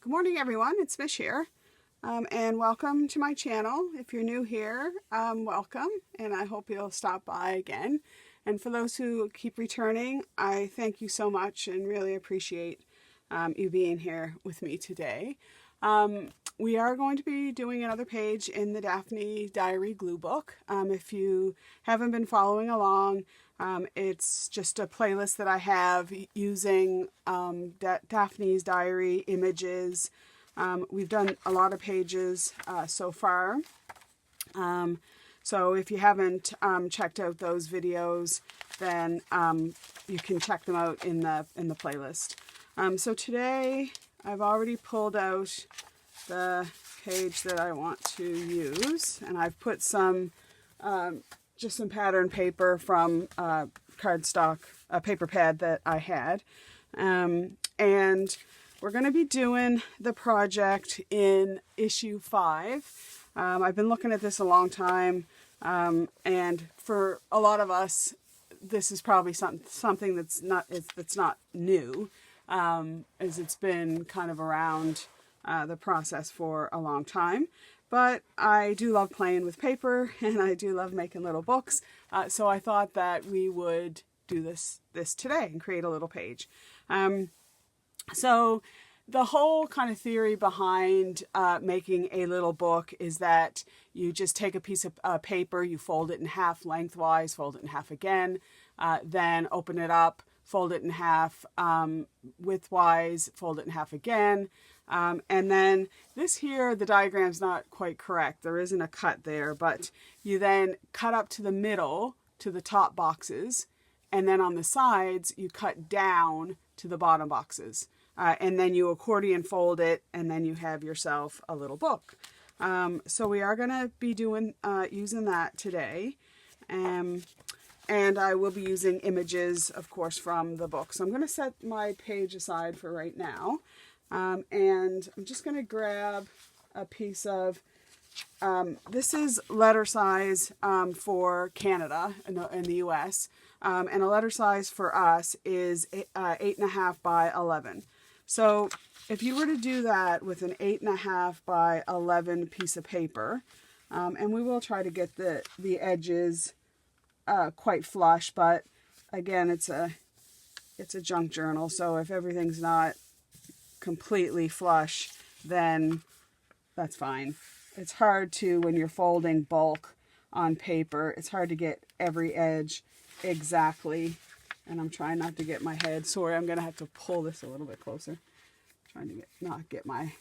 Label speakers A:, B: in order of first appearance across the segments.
A: Good morning, everyone. It's Mish here, and welcome to my channel. If you're new here, welcome, and I hope you'll stop by again. And for those who keep returning, I thank you so much and really appreciate you being here with me today. We are going to be doing another page in the Daphne Diary glue book. If you haven't been following along, it's just a playlist that I have using Daphne's Diary images. We've done a lot of pages so far. So if you haven't checked out those videos, then you can check them out in the playlist. So today I've already pulled out the page that I want to use, and I've put some just some pattern paper from cardstock, a paper pad that I had. And we're going to be doing the project in issue 5. I've been looking at this a long time, and for a lot of us, this is probably something that's not new, as it's been kind of around the process for a long time. But I do love playing with paper, and I do love making little books. So I thought that we would do this today and create a little page. So the whole kind of theory behind making a little book is that you just take a piece of paper, you fold it in half lengthwise, fold it in half again, then open it up, fold it in half widthwise, fold it in half again. And then this here, the diagram's not quite correct. There isn't a cut there, but you then cut up to the middle to the top boxes, and then on the sides you cut down to the bottom boxes. And then you accordion fold it, and then you have yourself a little book. So we are going to be doing using that today. And I will be using images, of course, from the book. So I'm going to set my page aside for right now. And I'm just going to grab a piece of, this is letter size for Canada in the US. And a letter size for us is 8.5 by 11. So if you were to do that with an 8.5 by 11 piece of paper, and we will try to get the edges quite flush, but again, it's a junk journal, so if everything's not completely flush, then that's fine. It's hard to, when you're folding bulk on paper, it's hard to get every edge exactly. And I'm trying not to get my head, sorry, I'm gonna have to pull this a little bit closer. I'm trying to not get my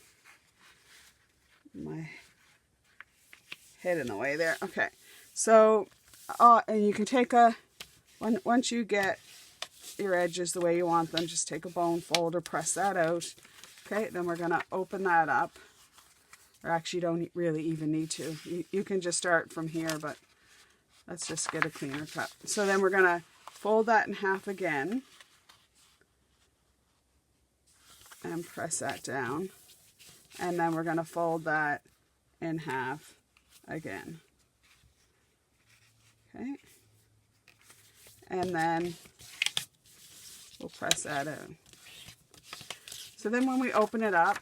A: head in the way there. Okay, so and you can take once you get your edges the way you want them, just take a bone folder, press that out. Okay, then we're going to open that up. Or actually, you don't really even need to. You can just start from here, but let's just get a cleaner cut. So then we're going to fold that in half again. And press that down. And then we're going to fold that in half again. Okay. And then we'll press that in. So then when we open it up,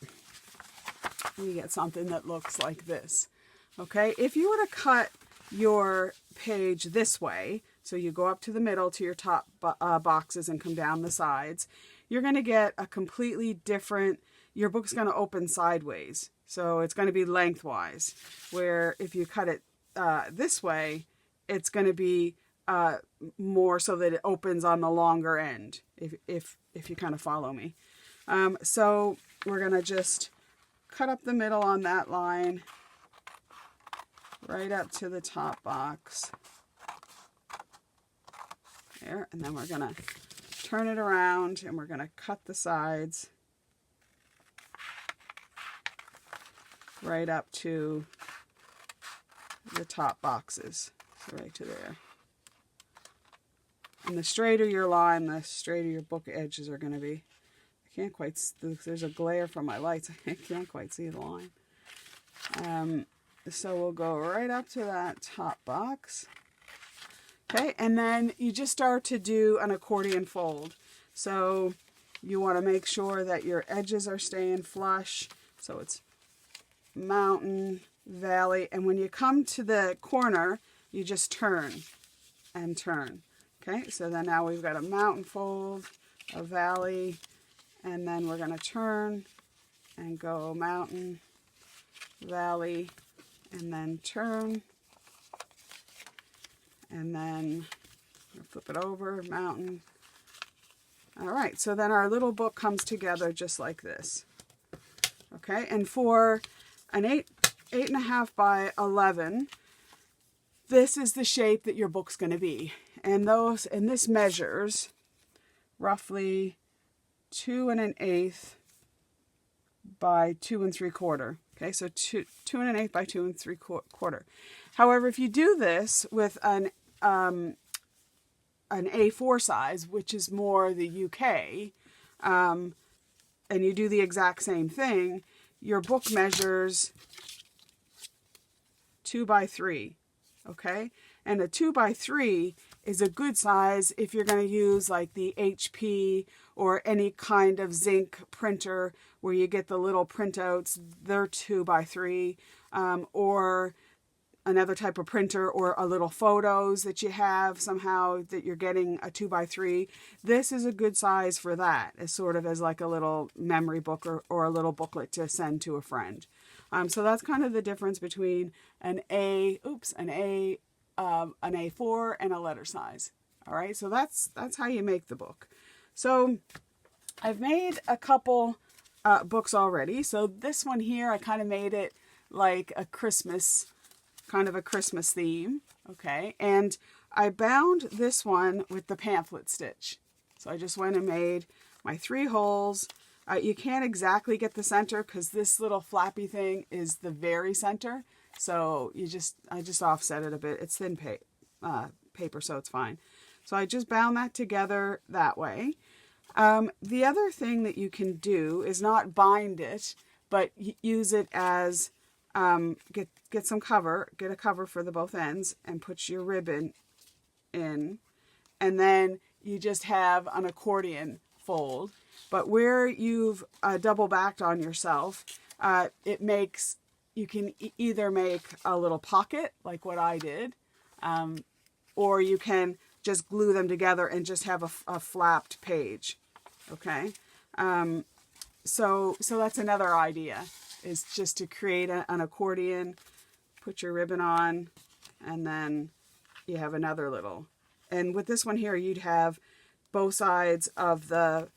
A: we get something that looks like this. Okay, if you were to cut your page this way, so you go up to the middle to your top boxes and come down the sides, you're going to get a completely different, your book's going to open sideways. So it's going to be lengthwise, where if you cut it this way, it's going to be more so that it opens on the longer end, if you kind of follow me. So we're going to just cut up the middle on that line, right up to the top box. There, and then we're going to turn it around, and we're going to cut the sides right up to the top boxes, so right to there. And the straighter your line, the straighter your book edges are going to be. I can't quite, there's a glare from my lights, I can't quite see the line. So we'll go right up to that top box. Okay, and then you just start to do an accordion fold. So you want to make sure that your edges are staying flush. So it's mountain, valley, and when you come to the corner, you just turn and turn. Okay, so then now we've got a mountain fold, a valley, and then we're going to turn and go mountain, valley, and then turn, and then flip it over, mountain. All right, so then our little book comes together just like this. Okay, and for an 8.5 by 11, this is the shape that your book's going to be. And this measures roughly 2 1/8 by 2 3/4. Okay, so 2 1/8 by 2 3/4. However, if you do this with an A4 size, which is more the UK, and you do the exact same thing, your book measures 2 by 3. Okay, and a 2 by 3 is a good size if you're going to use like the HP or any kind of zinc printer where you get the little printouts. They're 2 by 3, or another type of printer, or a little photos that you have somehow that you're getting a 2 by 3. This is a good size for that, as sort of as like a little memory book or a little booklet to send to a friend. So that's kind of the difference between an A4 and a letter size. All right, so that's how you make the book. So I've made a couple books already. So this one here, I kind of made it like a Christmas, kind of a Christmas theme. Okay, and I bound this one with the pamphlet stitch. So I just went and made my 3 holes. You can't exactly get the center because this little flappy thing is the very center. So I just offset it a bit. It's thin paper, so it's fine. So I just bound that together that way. The other thing that you can do is not bind it, but use it as, get some cover, get a cover for the both ends, and put your ribbon in. And then you just have an accordion fold. But where you've double backed on yourself, you can either make a little pocket like what I did, or you can just glue them together and just have a flapped page. Okay, so that's another idea, is just to create an accordion, put your ribbon on, and then you have another little. And with this one here, you'd have both sides of the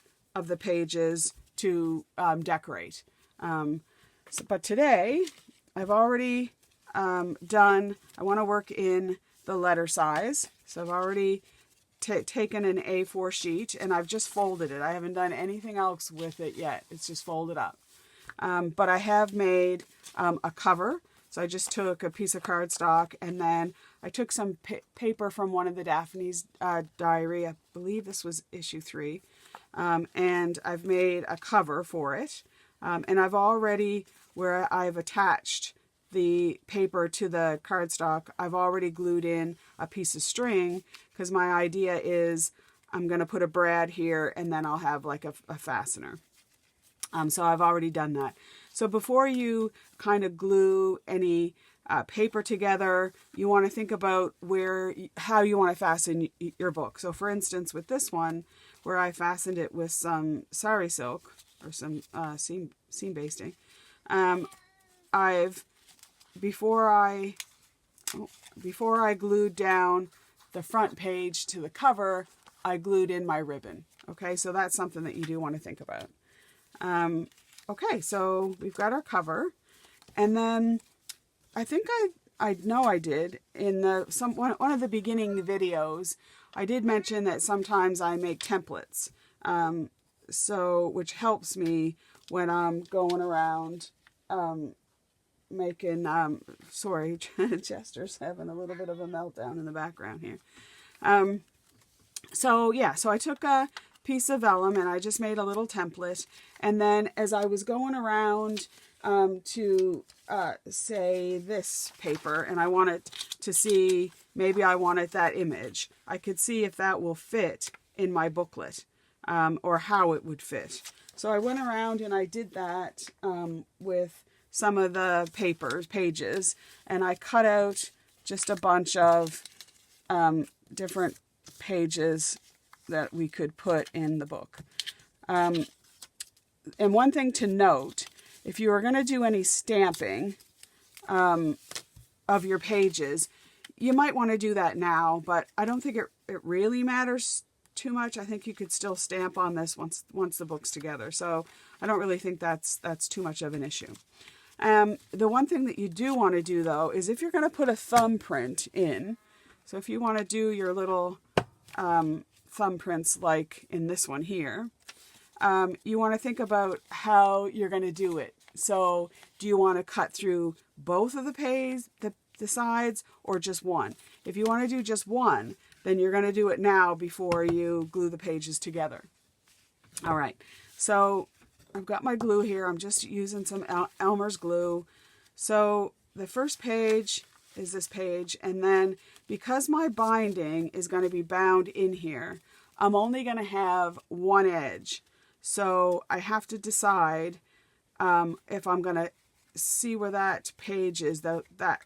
A: pages to decorate. But today I've already done, I want to work in the letter size. So I've already taken an A4 sheet and I've just folded it. I haven't done anything else with it yet. It's just folded up. But I have made a cover. So I just took a piece of cardstock and then I took some paper from one of the Daphne's Diary. I believe this was issue 3. And I've made a cover for it. And I've already, where I've attached the paper to the cardstock, I've already glued in a piece of string because my idea is I'm going to put a brad here and then I'll have like a fastener. So I've already done that. So before you kind of glue any paper together, you want to think about how you want to fasten your book. So for instance, with this one, where I fastened it with some sari silk or some seam basting, before I glued down the front page to the cover, I glued in my ribbon. Okay, so that's something that you do want to think about. Okay, so we've got our cover, and then I think I know I did in one of the beginning videos. I did mention that sometimes I make templates, which helps me when I'm going around making. Sorry, Chester's having a little bit of a meltdown in the background here. So I took a piece of vellum and I just made a little template, and then as I was going around to say this paper, and I wanted to see, maybe I wanted that image, I could see if that will fit in my booklet. or how it would fit. So I went around and I did that with some of the pages, and I cut out just a bunch of different pages that we could put in the book. And one thing to note, if you are going to do any stamping of your pages, you might want to do that now, but I don't think it really matters too much. I think you could still stamp on this once the book's together. So I don't really think that's too much of an issue. The one thing that you do want to do, though, is if you're going to put a thumbprint in, so if you want to do your little thumbprints like in this one here, you want to think about how you're going to do it. So do you want to cut through both of the sides, or just one? If you want to do just one, then you're going to do it now before you glue the pages together. All right, so I've got my glue here. I'm just using some Elmer's glue. So the first page is this page, and then because my binding is going to be bound in here, I'm only going to have one edge. So I have to decide if I'm going to see where that page is, that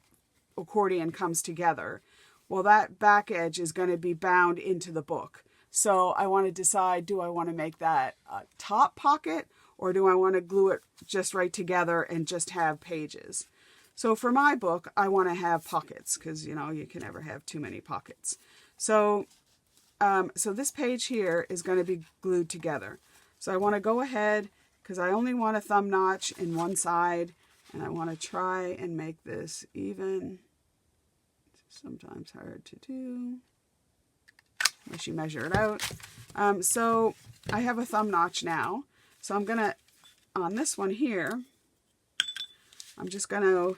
A: accordion comes together. Well, that back edge is going to be bound into the book. So I want to decide, do I want to make that a top pocket, or do I want to glue it just right together and just have pages? So for my book, I want to have pockets, because, you know, you can never have too many pockets. So, so this page here is going to be glued together. So I want to go ahead, because I only want a thumb notch in one side, and I want to try and make this even. It's sometimes hard to do unless you measure it out. So I have a thumb notch now. So I'm going to, on this one here, I'm just going to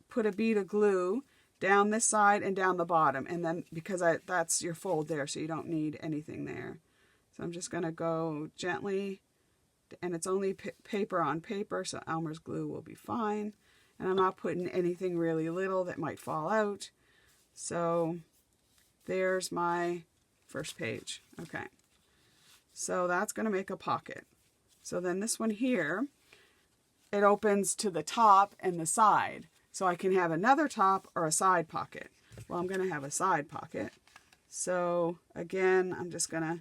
A: put a bead of glue down this side and down the bottom. And then, because that's your fold there, so you don't need anything there. So I'm just going to go gently, and it's only paper on paper, so Elmer's glue will be fine. And I'm not putting anything really little that might fall out. So there's my first page. Okay. So that's going to make a pocket. So then this one here, it opens to the top and the side. So I can have another top or a side pocket. Well, I'm going to have a side pocket. So again, I'm just going to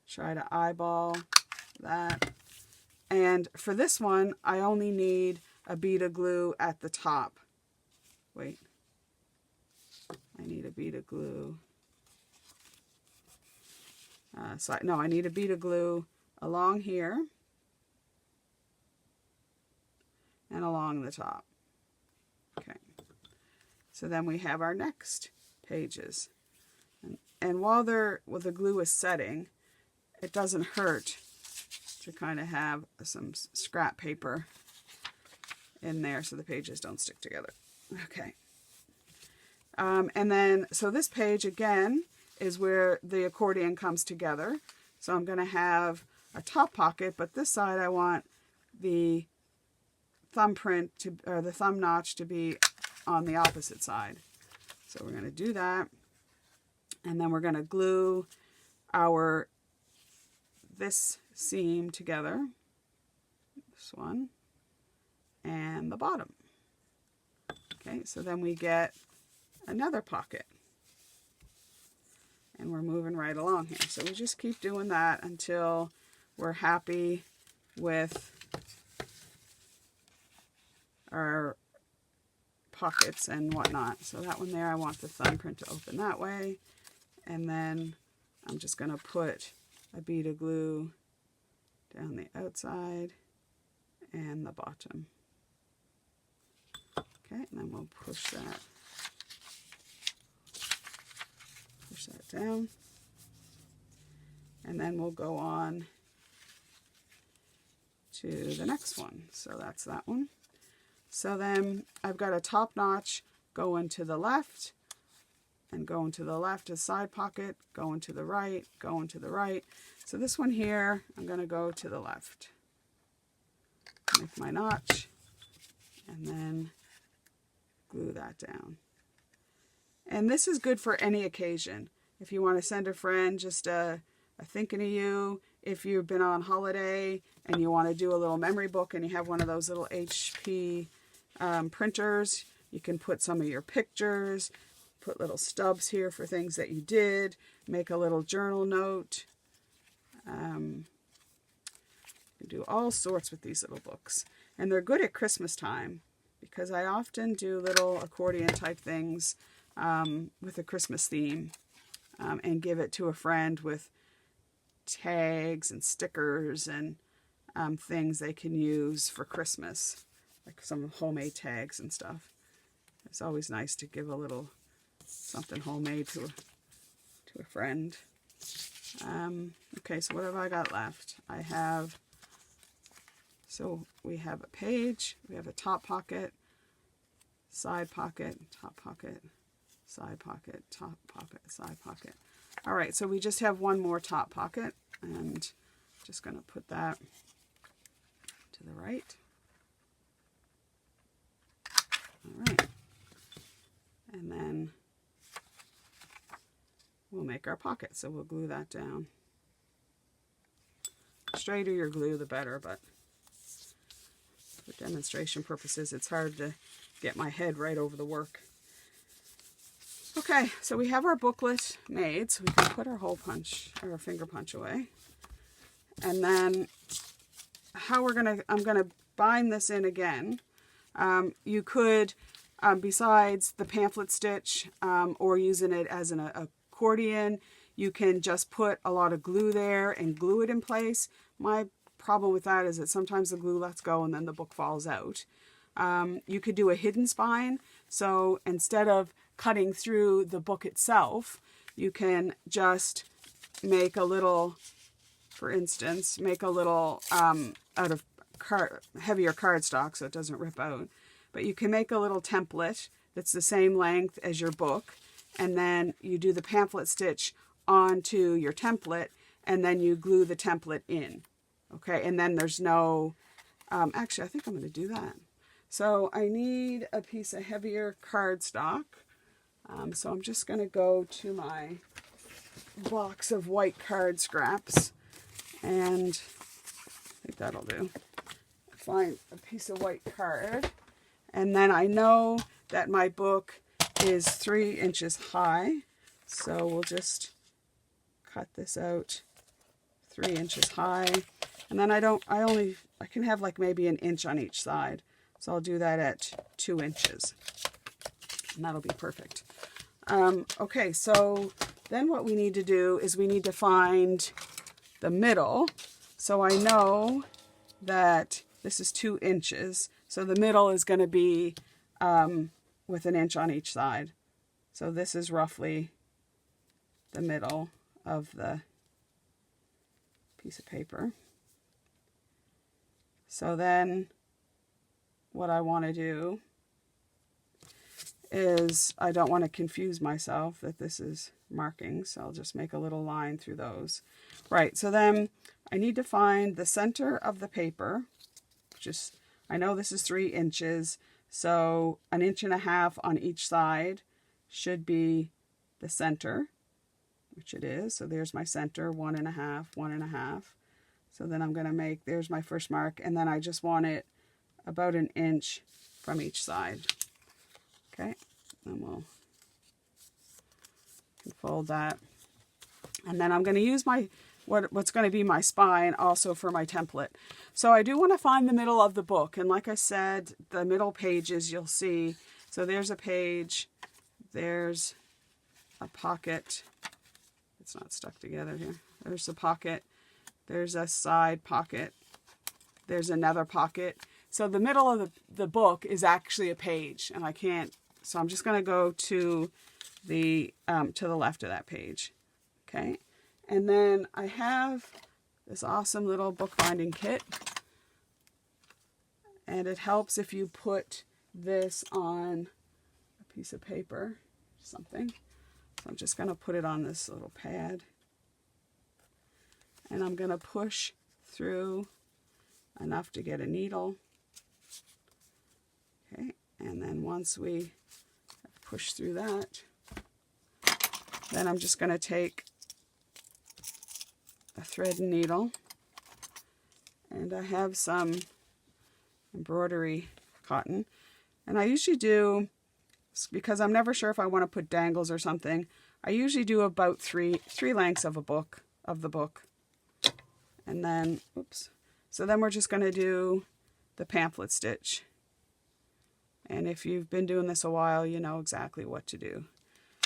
A: try to eyeball that. And for this one, I only need a bead of glue at the top. Wait. I need a bead of glue. I need a bead of glue along here and along the top. Okay. So then we have our next pages. And while the glue is setting, it doesn't hurt to kind of have some scrap paper in there so the pages don't stick together. Okay. And then, so this page again is where the accordion comes together. So I'm going to have a top pocket, but this side I want the thumbprint or the thumb notch to be on the opposite side. So we're going to do that, and then we're going to glue this seam together, this one, and the bottom. Okay, so then we get another pocket. And we're moving right along here. So we just keep doing that until we're happy with our pockets and whatnot. So that one there, I want the thumbprint to open that way. And then I'm just going to put a bead of glue down the outside and the bottom. Okay, and then we'll push that down, and then we'll go on to the next one. So that's that one. So then I've got a top notch going to the left, and going to the left is side pocket, going to the right, going to the right. So this one here, I'm going to go to the left, make my notch, and then glue that down. And this is good for any occasion. If you want to send a friend just a thinking of you. If you've been on holiday and you want to do a little memory book and you have one of those little HP printers, you can put some of your pictures, put little stubs here for things that you did, make a little journal note. You can do all sorts with these little books. And they're good at Christmas time because I often do little accordion type things with a Christmas theme and give it to a friend with tags and stickers and things they can use for Christmas, like some homemade tags and stuff. It's always nice to give a little something homemade to a friend. Okay, so what have I got left? So we have a page, we have a top pocket, side pocket, top pocket, side pocket, top pocket, side pocket. All right, so we just have one more top pocket, and I'm just going to put that to the right. All right, and then we'll make our pocket, so we'll glue that down. The straighter your glue, the better, but for demonstration purposes, it's hard to get my head right over the work. Okay, so we have our booklet made, so we can put our hole punch, or our finger punch away. And then I'm gonna bind this in again. You could, besides the pamphlet stitch, or using it as an accordion, you can just put a lot of glue there and glue it in place. My problem with that is that sometimes the glue lets go and then the book falls out. You could do a hidden spine, so instead of cutting through the book itself, you can just make a little, for instance, make a little out of heavier cardstock so it doesn't rip out. But you can make a little template that's the same length as your book, and then you do the pamphlet stitch onto your template, and then you glue the template in. Okay, and then there's no, actually I think I'm going to do that. So I need a piece of heavier cardstock. So I'm just going to go to my box of white card scraps, and I think that'll do. Find a piece of white card, and then I know that my book is 3 inches high, so we'll just cut this out 3 inches high, and then I can have like maybe an inch on each side, so I'll do that at 2 inches, and that'll be perfect. Okay, so then what we need to do is we need to find the middle. So I know that this is 2 inches, so the middle is going to be with an inch on each side. So this is roughly the middle of the piece of paper. So then what I want to do is, I don't want to confuse myself that this is marking, so I'll just make a little line through those. Right, so then I need to find the center of the paper, which is, I know this is 3 inches, so 1.5 inches on each side should be the center, which it is. So there's my center, 1.5, 1.5. So then I'm going to make, there's my first mark, and then I just want it about 1 inch from each side. Okay, then we'll fold that. And then I'm going to use my, what's going to be my spine also for my template. So I do want to find the middle of the book. And like I said, the middle pages you'll see. So there's a page, there's a pocket. It's not stuck together here. There's a pocket. There's a side pocket. There's another pocket. So the middle of the book is actually a page, and I can't, so I'm just going to go to the left of that page. Okay, and then I have this awesome little bookbinding kit, and it helps if you put this on a piece of paper, something. So I'm just going to put it on this little pad, and I'm going to push through enough to get a needle. Okay, and then once we push through that, then I'm just going to take a thread and needle, and I have some embroidery cotton. And I usually do, because I'm never sure if I want to put dangles or something, I usually do about three lengths of the book. And then, oops. So then we're just going to do the pamphlet stitch. And if you've been doing this a while, you know exactly what to do.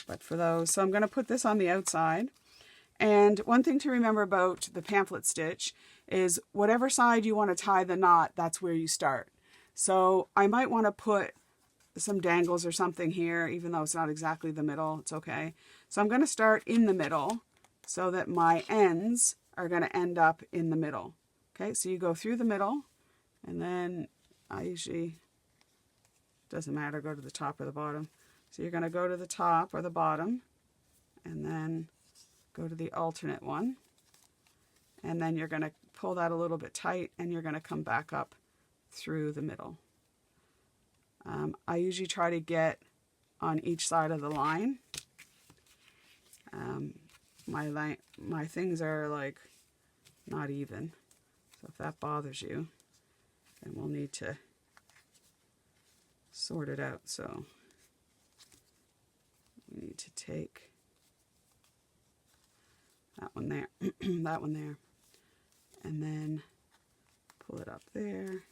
A: But for those, so I'm going to put this on the outside. And one thing to remember about the pamphlet stitch is whatever side you want to tie the knot, that's where you start. So I might want to put some dangles or something here, even though it's not exactly the middle, it's okay. So I'm going to start in the middle so that my ends are going to end up in the middle. Okay, so you go through the middle, and then I usually, doesn't matter, go to the top or the bottom. So you're going to go to the top or the bottom, and then go to the alternate one, and then you're going to pull that a little bit tight, and you're going to come back up through the middle. I usually try to get on each side of the line. My things are like not even, so if that bothers you, then we'll need to sort it out. So we need to take that one there, that one there, and then pull it up there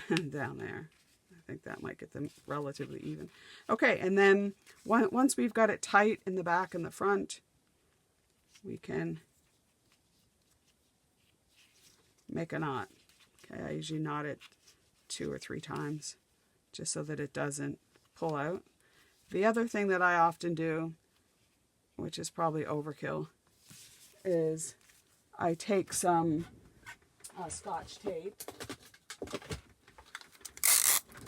A: and down there. I think that might get them relatively even. Okay, and then once we've got it tight in the back and the front, we can make a knot. Okay, I usually knot it 2 or 3 times just so that it doesn't pull out. The other thing that I often do, which is probably overkill, is I take some Scotch tape.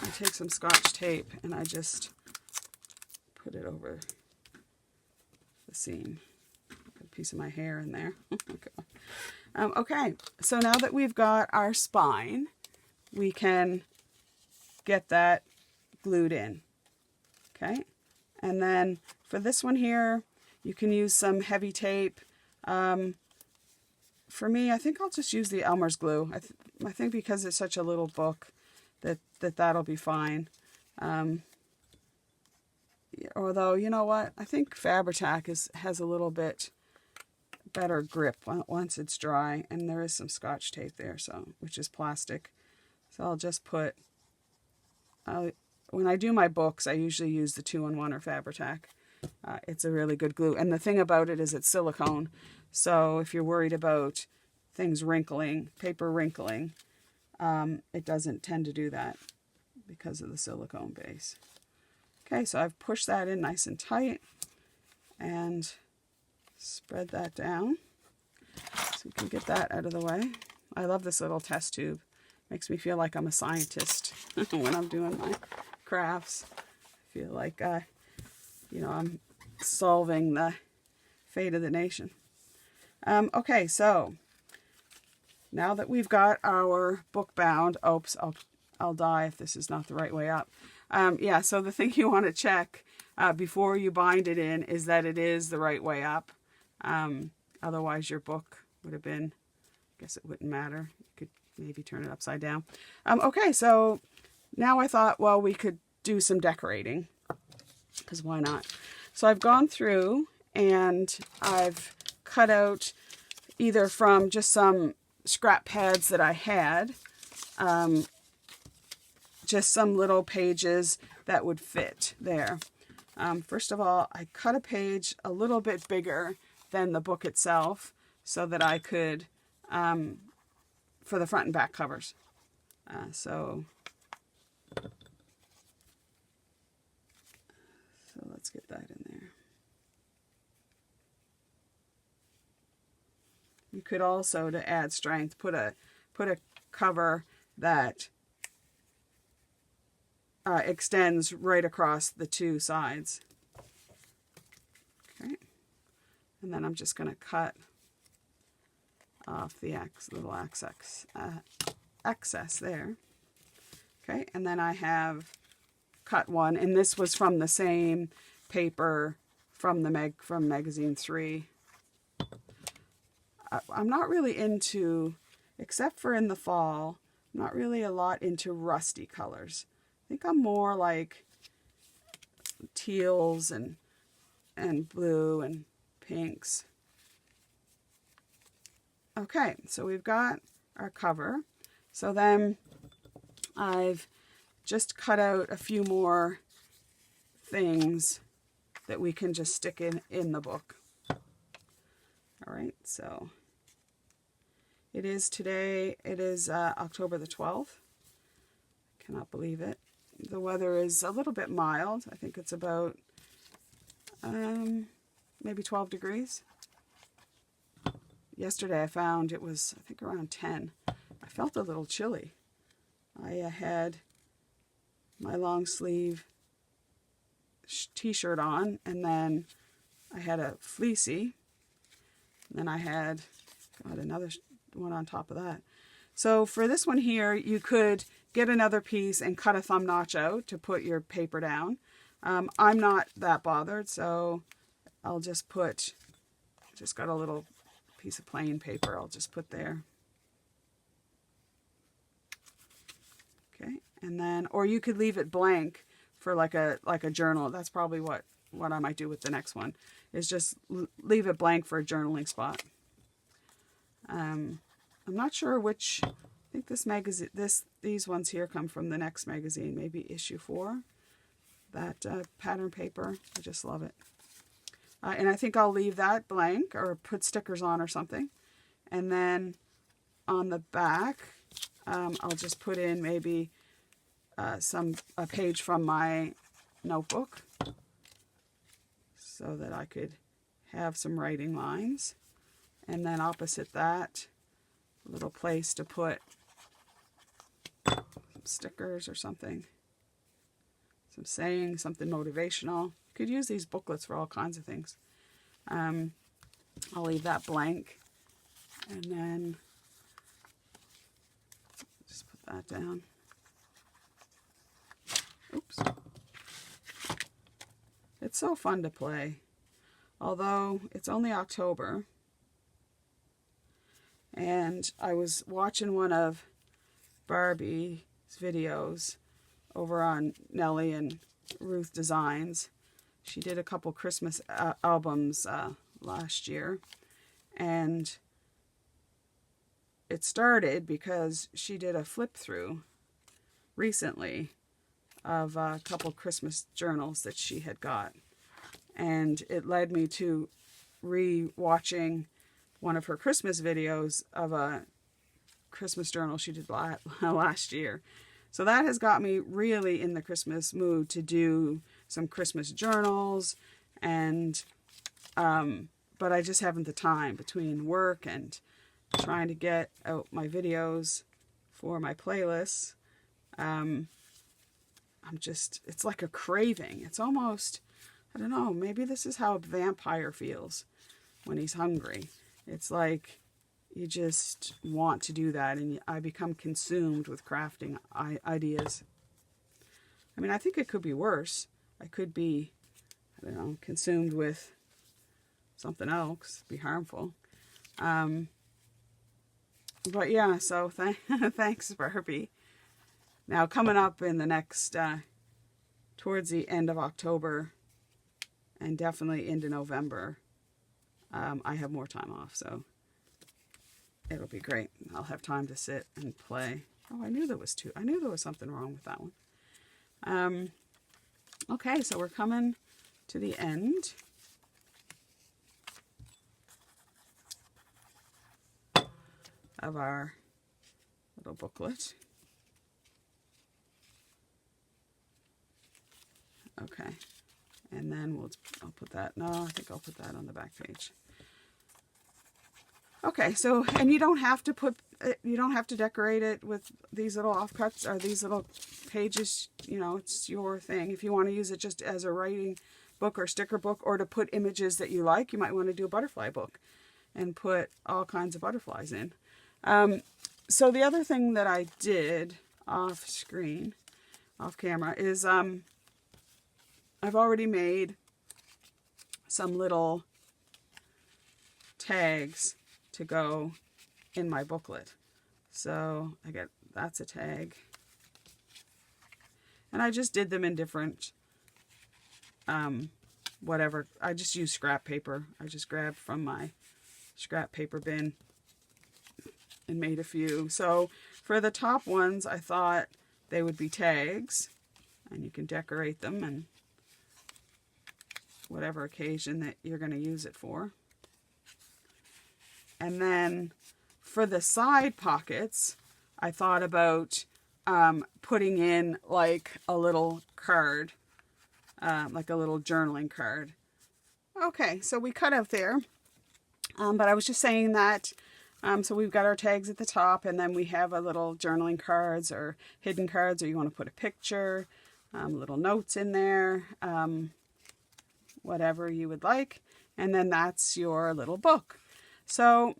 A: I take some Scotch tape and I just put it over the seam. Put a piece of my hair in there. Okay, so now that we've got our spine, we can get that glued in. Okay, and then for this one here, you can use some heavy tape. For me, I think I'll just use the Elmer's glue. I think because it's such a little book, that'll be fine. Although, you know what? I think Fabri-Tac has a little bit better grip once it's dry, and there is some Scotch tape there, so which is plastic. So I'll just put, when I do my books, I usually use the 2-in-1 or Fabri-Tac. It's a really good glue, and the thing about it is it's silicone, so if you're worried about things wrinkling, paper wrinkling, it doesn't tend to do that because of the silicone base. Okay, so I've pushed that in nice and tight and spread that down so we can get that out of the way. I love this little test tube. Makes me feel like I'm a scientist when I'm doing my crafts. I feel like, I'm solving the fate of the nation. Okay, so now that we've got our book bound, oops, I'll die if this is not the right way up. Yeah, so the thing you want to check before you bind it in is that it is the right way up. Otherwise your book would have been, I guess it wouldn't matter. You could maybe turn it upside down. Okay, so now I thought, well, we could do some decorating, because why not? So I've gone through and I've cut out either from just some scrap pads that I had, just some little pages that would fit there. First of all, I cut a page a little bit bigger than the book itself so that I could, for the front and back covers. So let's get that in there. You could also, to add strength, put a cover that extends right across the 2 sides. Okay, and then I'm just going to cut off the little excess there. Okay, and then I have cut one, and this was from the same paper from magazine 3. I'm not really into, except for in the fall, I'm not really a lot into rusty colors. I think I'm more like teals and blue and pinks. Okay, so we've got our cover. So then I've just cut out a few more things that we can just stick in the book. All right, so it is today, it is October the 12th. Cannot believe it. The weather is a little bit mild. I think it's about maybe 12 degrees. Yesterday I found it was, I think, around 10. I felt a little chilly. I had my long sleeve t-shirt on, and then I had a fleecy, and then I had another one on top of that. So for this one here, you could get another piece and cut a thumb notch out to put your paper down. I'm not that bothered, so I'll just got a little piece of plain paper I'll just put there. Okay, and then, or you could leave it blank for like a journal. That's probably what I might do with the next one, is just leave it blank for a journaling spot. I'm not sure which, I think this magazine, these ones here come from the next magazine, maybe issue 4. That pattern paper, I just love it. And I think I'll leave that blank or put stickers on or something. And then on the back, I'll just put in maybe a page from my notebook so that I could have some writing lines. And then opposite that, a little place to put some stickers or something. Some saying, something motivational. You could use these booklets for all kinds of things. I'll leave that blank. And then just put that down. Oops. It's so fun to play. Although it's only October. And I was watching one of Barbie's videos over on Nellie and Ruth Designs. She did a couple Christmas albums last year. And it started because she did a flip through recently of a couple Christmas journals that she had got. And it led me to re-watching one of her Christmas videos of a Christmas journal she did last year. So that has got me really in the Christmas mood to do some Christmas journals, and but I just haven't the time between work and trying to get out my videos for my playlists. It's like a craving. It's almost, I don't know, maybe this is how a vampire feels when he's hungry. It's like you just want to do that, and I become consumed with crafting ideas. I mean, I think it could be worse. I could be, I don't know, consumed with something else, be harmful. But yeah, so thanks, Barbie. Now, coming up in the next, towards the end of October, and definitely into November, I have more time off, so it'll be great. I'll have time to sit and play. Oh, I knew there was something wrong with that one. Okay, so we're coming to the end. Of our little booklet. Okay, and then I'll put that, no, I think I'll put that on the back page. Okay, so, and you don't have to decorate it with these little offcuts or these little pages, you know, it's your thing. If you want to use it just as a writing book or sticker book, or to put images that you like, you might want to do a butterfly book and put all kinds of butterflies in. So the other thing that I did off camera, is I've already made some little tags to go in my booklet. So that's a tag. And I just did them in different, whatever. I just used scrap paper. I just grabbed from my scrap paper bin and made a few. So for the top ones, I thought they would be tags, and you can decorate them and whatever occasion that you're going to use it for. And then for the side pockets, I thought about putting in like a little card, like a little journaling card. Okay, so we cut out there, but I was just saying that, so we've got our tags at the top, and then we have a little journaling cards or hidden cards, or you want to put a picture, little notes in there, whatever you would like, and then that's your little book. So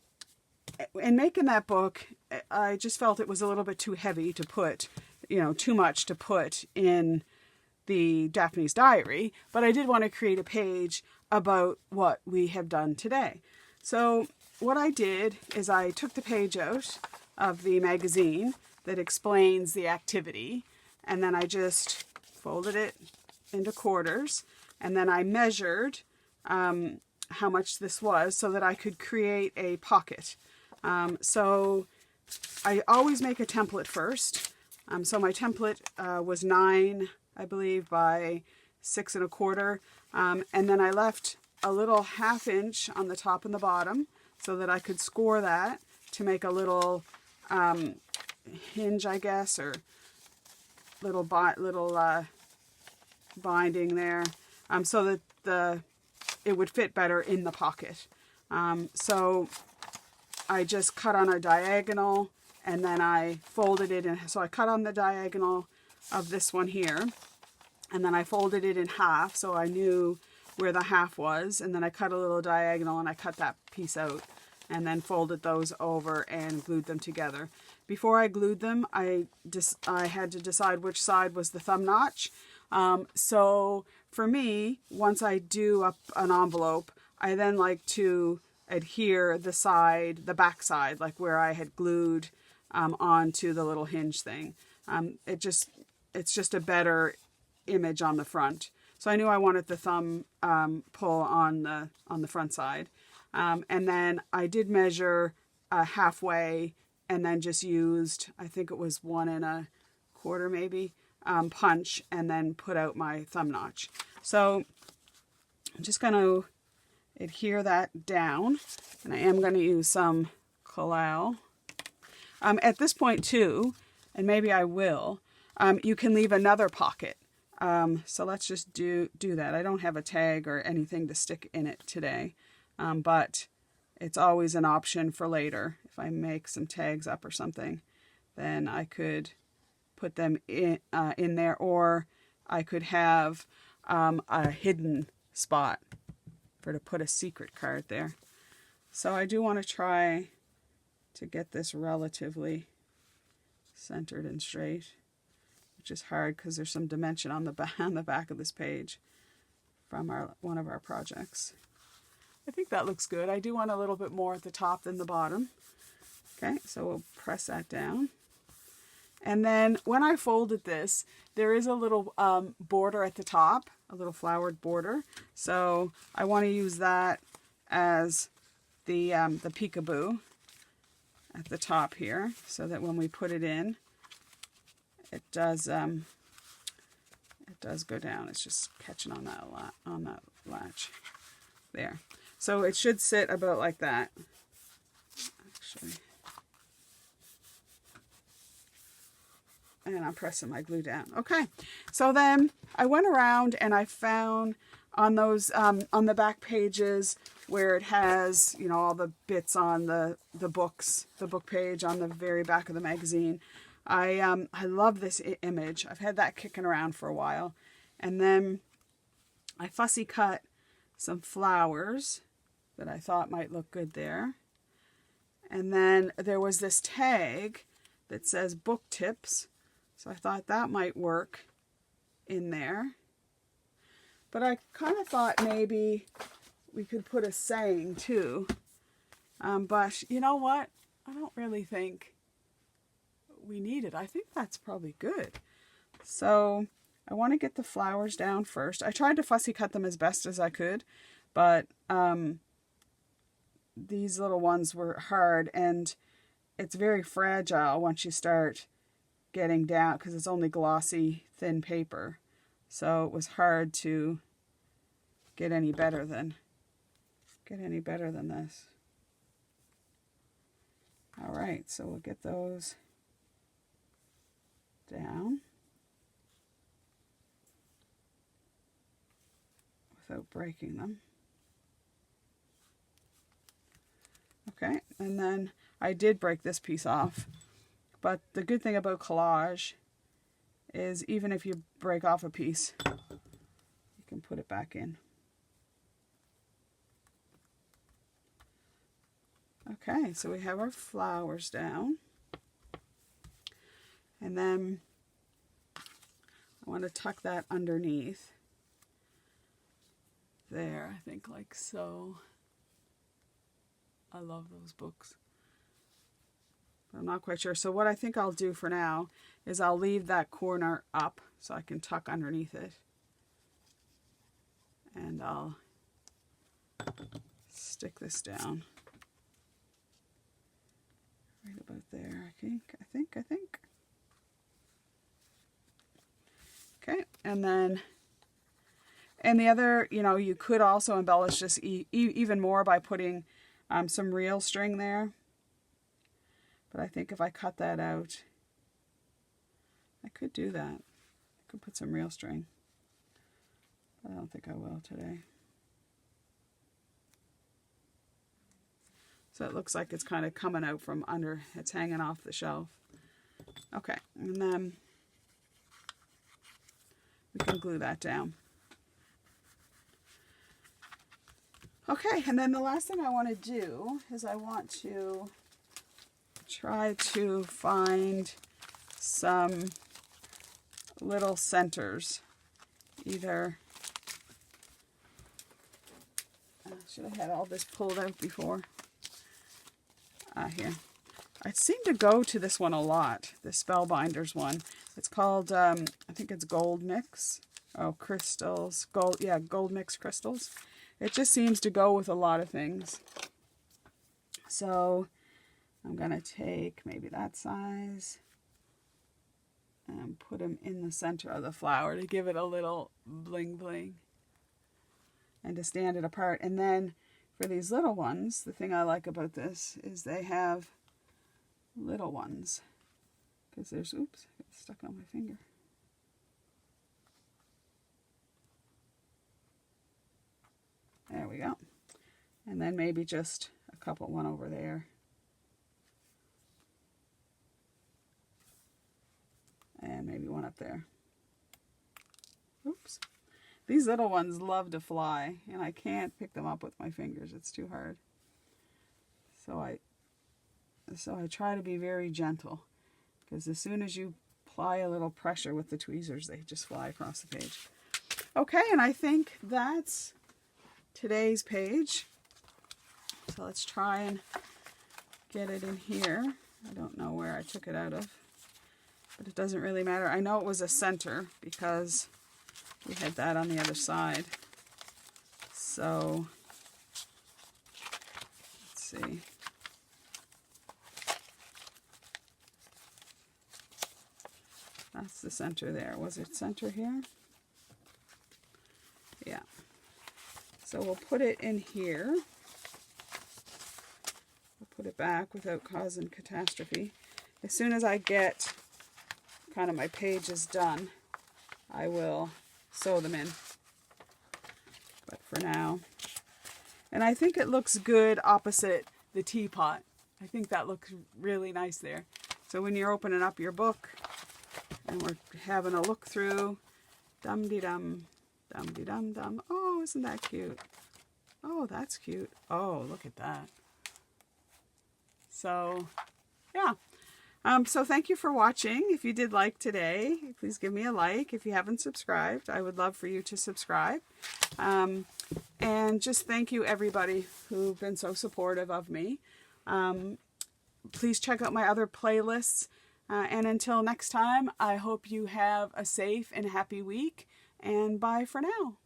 A: in making that book, I just felt it was a little bit too heavy to put, too much to put in the Daphne's Diary, but I did want to create a page about what we have done today. So what I did is I took the page out of the magazine that explains the activity, and then I just folded it into quarters, and then I measured how much this was so that I could create a pocket. So I always make a template first. So my template was 9, I believe, by 6 1/4. And then I left a little 1/2 inch on the top and the bottom so that I could score that to make a little hinge, I guess, or little binding there, so that it would fit better in the pocket. So I just cut on a diagonal, and then I folded it in. So I cut on the diagonal of this one here, and then I folded it in half so I knew where the half was, and then I cut a little diagonal and I cut that piece out and then folded those over and glued them together. Before I glued them, I had to decide which side was the thumb notch. So for me, once I do up an envelope, I then like to adhere the back side, like where I had glued onto the little hinge thing. It's just a better image on the front. So I knew I wanted the thumb pull on the front side. And then I did measure halfway, and then just used, I think it was 1 1/4 maybe, punch, and then put out my thumb notch. So I'm just going to adhere that down, and I am going to use some collage. At this point too, and maybe I will, you can leave another pocket. So let's just do that. I don't have a tag or anything to stick in it today, but it's always an option for later. If I make some tags up or something, then I could put them in there, or I could have a hidden spot to put a secret card there. So I do want to try to get this relatively centered and straight, which is hard because there's some dimension on the back of this page from one of our projects. I think that looks good. I do want a little bit more at the top than the bottom. Okay, so we'll press that down. And then when I folded this, there is a little border at the top, a little flowered border. So I want to use that as the peekaboo at the top here, so that when we put it in, it does go down. It's just catching on that latch there. So it should sit about like that. Actually. And I'm pressing my glue down. Okay, so then I went around and I found on those on the back pages where it has, all the bits on the book page on the very back of the magazine. I love this image. I've had that kicking around for a while, and then I fussy cut some flowers that I thought might look good there. And then there was this tag that says book tips. So I thought that might work in there. But I kind of thought maybe we could put a saying too. But you know what? I don't really think we need it. I think that's probably good. So I want to get the flowers down first. I tried to fussy cut them as best as I could, but these little ones were hard, and it's very fragile once you start getting down because it's only glossy, thin paper. So it was hard to get any better than this. All right, so we'll get those down without breaking them. Okay, and then I did break this piece off, but the good thing about collage is even if you break off a piece, you can put it back in. Okay, so we have our flowers down. And then I want to tuck that underneath. There, I think like so. I love those books. I'm not quite sure. So what I think I'll do for now is I'll leave that corner up so I can tuck underneath it. And I'll stick this down. Right about there, I think. Okay, and then, and the other, you know, you could also embellish this even more by putting some reel string there. But I think if I cut that out, I could do that. I could put some reel string. But I don't think I will today. So it looks like it's kind of coming out from under. It's hanging off the shelf. Okay, and then we can glue that down. Okay, and then the last thing I want to do is I want to try to find some little centers. Either, should have had all this pulled out before. Here. I seem to go to this one a lot, the Spellbinders one. It's called, I think it's Gold Mix. Oh, crystals. Gold, yeah, Gold Mix crystals. It just seems to go with a lot of things. So I'm going to take maybe that size and put them in the center of the flower to give it a little bling bling and to stand it apart. And then for these little ones, the thing I like about this is they have little ones. Because there's, oops, I got stuck on my finger. There we go. And then maybe just a couple, one over there. And maybe one up there. Oops. These little ones love to fly, and I can't pick them up with my fingers. It's too hard. So I try to be very gentle, because as soon as you apply a little pressure with the tweezers, they just fly across the page. Okay, and I think that's today's page. So let's try and get it in here. I don't know where I took it out of, but it doesn't really matter. I know it was a center because we had that on the other side. So let's see. That's the center there. Was it center here? Yeah. So we'll put it in here. We'll put it back without causing catastrophe. As soon as I get kind of my pages done, I will sew them in. But for now, and I think it looks good opposite the teapot. I think that looks really nice there. So when you're opening up your book and we're having a look through, dum-de-dum, dum-de-dum-dum. Oh, isn't that cute? Oh, that's cute. Oh, look at that. So, yeah. So thank you for watching. If you did like today, please give me a like. If you haven't subscribed, I would love for you to subscribe. And just thank you everybody who've been so supportive of me. Please check out my other playlists. And until next time, I hope you have a safe and happy week. And bye for now.